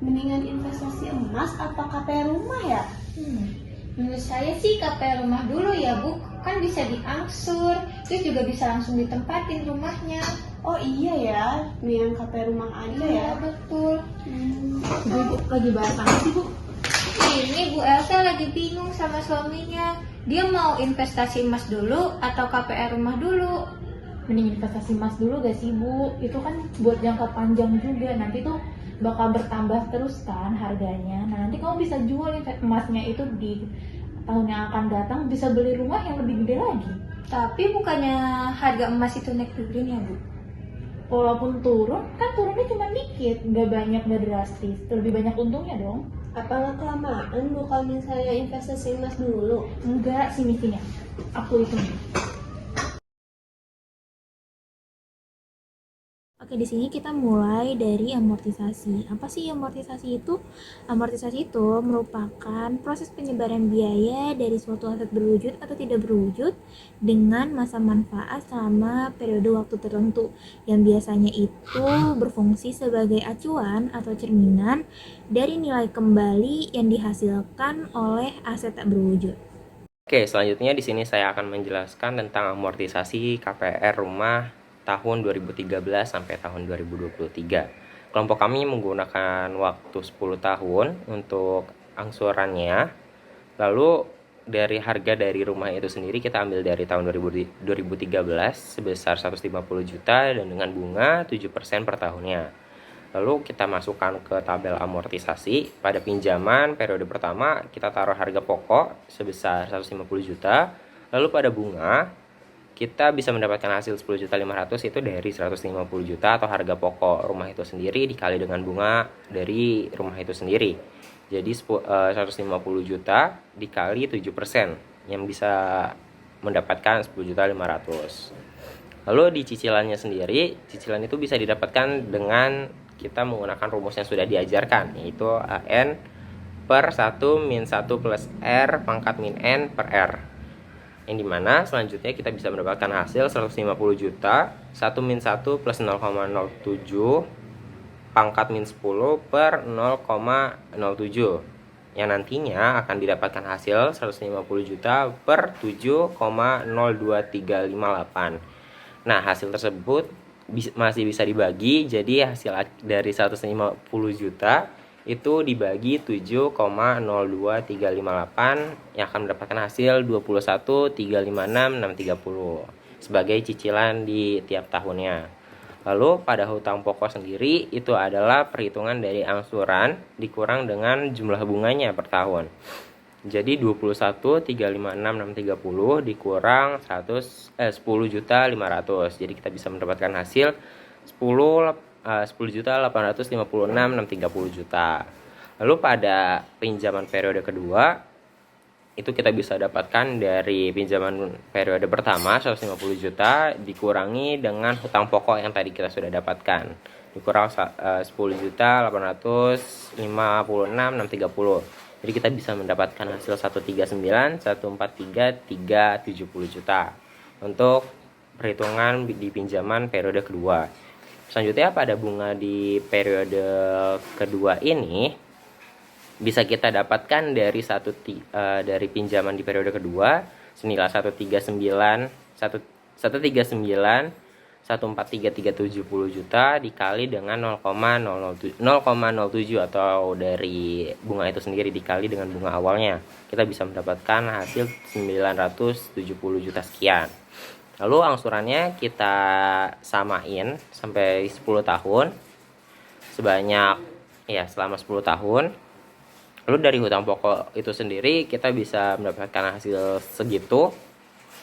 Mendingan investasi emas apa KPR rumah ya? Menurut saya sih KPR rumah dulu ya Bu, kan bisa diangsur, terus juga bisa langsung ditempatin rumahnya. Oh iya ya, mendingan KPR rumah aja ya. Iya betul. Ibu lagi bahas apa sih, Bu? Ini Bu Elsa lagi bingung sama suaminya. Dia mau investasi emas dulu atau KPR rumah dulu? Mending investasi emas dulu gak sih, Bu? Itu kan buat jangka panjang juga. Nanti tuh bakal bertambah terus kan harganya. Nah, nanti kamu bisa jual emasnya itu di tahun yang akan datang, bisa beli rumah yang lebih gede lagi. Tapi bukannya harga emas itu naik turun ya Bu? Walaupun turun, kan turunnya cuma dikit, nggak banyak, nggak drastis. Lebih banyak untungnya dong. Apalah kelamaan Bu kalau misalnya investasi emas dulu? Enggak sih mestinya. Aku itu. Oke, di sini kita mulai dari amortisasi. Apa sih amortisasi itu? Amortisasi itu merupakan proses penyebaran biaya dari suatu aset berwujud atau tidak berwujud dengan masa manfaat selama periode waktu tertentu, yang biasanya itu berfungsi sebagai acuan atau cerminan dari nilai kembali yang dihasilkan oleh aset tak berwujud. Oke, selanjutnya di sini saya akan menjelaskan tentang amortisasi KPR rumah tahun 2013 sampai tahun 2023. Kelompok kami menggunakan waktu 10 tahun untuk angsurannya. Lalu dari harga dari rumah itu sendiri kita ambil dari tahun 2013 sebesar 150 juta dan dengan bunga 7% per tahunnya. Lalu kita masukkan ke tabel amortisasi. Pada pinjaman periode pertama kita taruh harga pokok sebesar 150 juta. Lalu pada bunga kita bisa mendapatkan hasil 10.500.000 itu dari 150 juta atau harga pokok rumah itu sendiri dikali dengan bunga dari rumah itu sendiri. Jadi 150 juta dikali 7% yang bisa mendapatkan 10.500.000. Lalu di cicilannya sendiri, cicilan itu bisa didapatkan dengan kita menggunakan rumus yang sudah diajarkan, yaitu AN per 1 min 1 plus R pangkat min N per R, yang dimana selanjutnya kita bisa mendapatkan hasil 150 juta 1 min 1 plus 0,07 pangkat min 10 per 0,07, yang nantinya akan didapatkan hasil 150 juta per 7,02358. Nah, hasil tersebut masih bisa dibagi, jadi hasil dari 150 juta itu dibagi 7,02358 yang akan mendapatkan hasil 21.356.630 sebagai cicilan di tiap tahunnya. Lalu pada hutang pokok sendiri itu adalah perhitungan dari angsuran dikurang dengan jumlah bunganya per tahun. Jadi 21.356.630 dikurang 10.500.000. Jadi kita bisa mendapatkan hasil 10.856.630 juta. Lalu pada pinjaman periode kedua itu kita bisa dapatkan dari pinjaman periode pertama 150 juta dikurangi dengan hutang pokok yang tadi kita sudah dapatkan, dikurang 10.856.630. Jadi kita bisa mendapatkan hasil 139, 143, 370 juta untuk perhitungan di pinjaman periode kedua. Selanjutnya pada bunga di periode kedua ini bisa kita dapatkan dari dari pinjaman di periode kedua senilai 143.370 juta dikali dengan 0,07 atau dari bunga itu sendiri dikali dengan bunga awalnya, kita bisa mendapatkan hasil 970 juta sekian. Lalu angsurannya kita samain sampai 10 tahun selama 10 tahun. Lalu dari hutang pokok itu sendiri kita bisa mendapatkan hasil segitu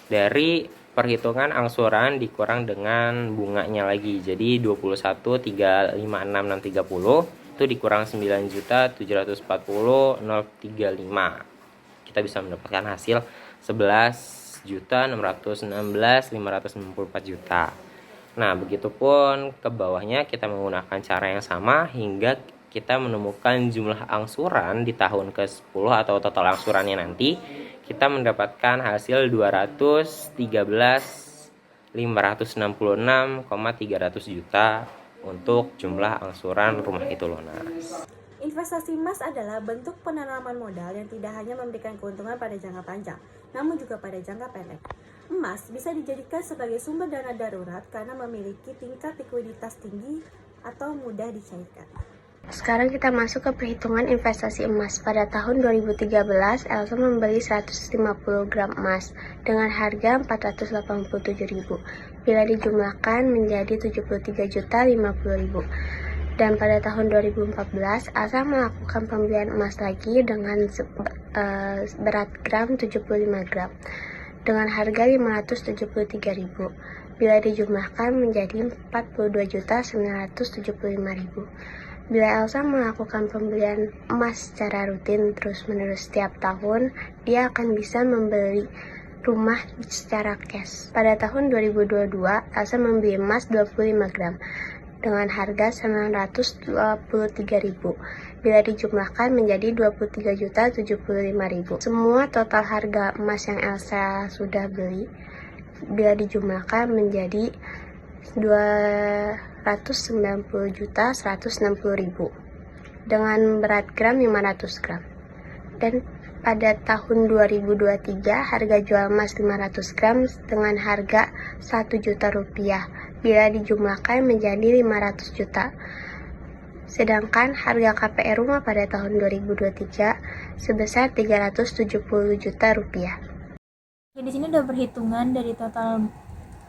dari perhitungan angsuran dikurang dengan bunganya lagi. Jadi 21.356.630 itu dikurang 9.740.035. Kita bisa mendapatkan hasil 11.616.594 juta. Nah, begitupun ke bawahnya kita menggunakan cara yang sama hingga kita menemukan jumlah angsuran di tahun ke-10 atau total angsurannya nanti kita mendapatkan hasil 213.566,300 juta untuk jumlah angsuran rumah itu lunas. Investasi emas adalah bentuk penanaman modal yang tidak hanya memberikan keuntungan pada jangka panjang, namun juga pada jangka pendek. Emas bisa dijadikan sebagai sumber dana darurat karena memiliki tingkat likuiditas tinggi atau mudah dicairkan. Sekarang kita masuk ke perhitungan investasi emas. Pada tahun 2013, Elsa membeli 150 gram emas dengan harga 487.000 bila dijumlahkan menjadi 73.050.000. Dan pada tahun 2014, Elsa melakukan pembelian emas lagi dengan berat gram 75 gram dengan harga 573.000 bila dijumlahkan menjadi 42.975.000. Bila Elsa melakukan pembelian emas secara rutin terus-menerus setiap tahun, dia akan bisa membeli rumah secara cash. Pada tahun 2022, Elsa membeli emas 25 gram dengan harga 923.000 bila dijumlahkan menjadi 23.075.000. Semua total harga emas yang Elsa sudah beli bila dijumlahkan menjadi 290.160.000 dengan berat gram 500 gram. Dan pada tahun 2023 harga jual emas 500 gram dengan harga 1 juta rupiah bila dijumlahkan menjadi 500 juta. Sedangkan harga KPR rumah pada tahun 2023 sebesar 370 juta rupiah. Di sini ada perhitungan dari total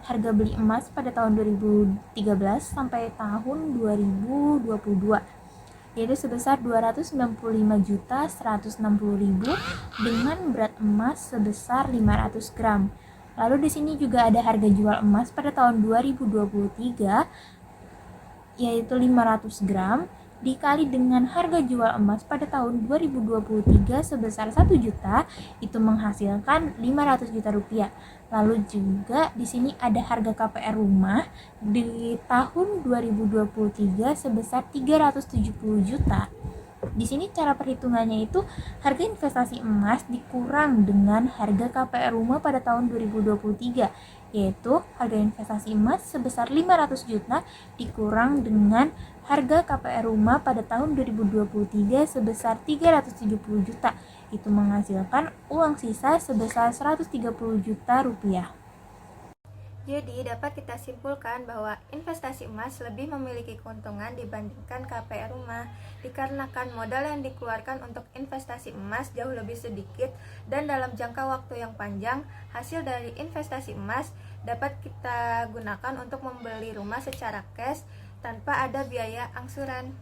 harga beli emas pada tahun 2013 sampai tahun 2022, yaitu sebesar 295.160.000 dengan berat emas sebesar 500 gram. Lalu di sini juga ada harga jual emas pada tahun 2023 yaitu 500 gram dikali dengan harga jual emas pada tahun 2023 sebesar 1 juta, itu menghasilkan 500 juta rupiah. Lalu juga di sini ada harga KPR rumah di tahun 2023 sebesar 370 juta. Di sini cara perhitungannya itu harga investasi emas dikurang dengan harga KPR rumah pada tahun 2023, yaitu harga investasi emas sebesar 500 juta dikurang dengan harga KPR rumah pada tahun 2023 sebesar 370 juta. Itu menghasilkan uang sisa sebesar 130 juta rupiah. Jadi dapat kita simpulkan bahwa investasi emas lebih memiliki keuntungan dibandingkan KPR rumah dikarenakan modal yang dikeluarkan untuk investasi emas jauh lebih sedikit dan dalam jangka waktu yang panjang. Hasil dari investasi emas dapat kita gunakan untuk membeli rumah secara cash tanpa ada biaya angsuran.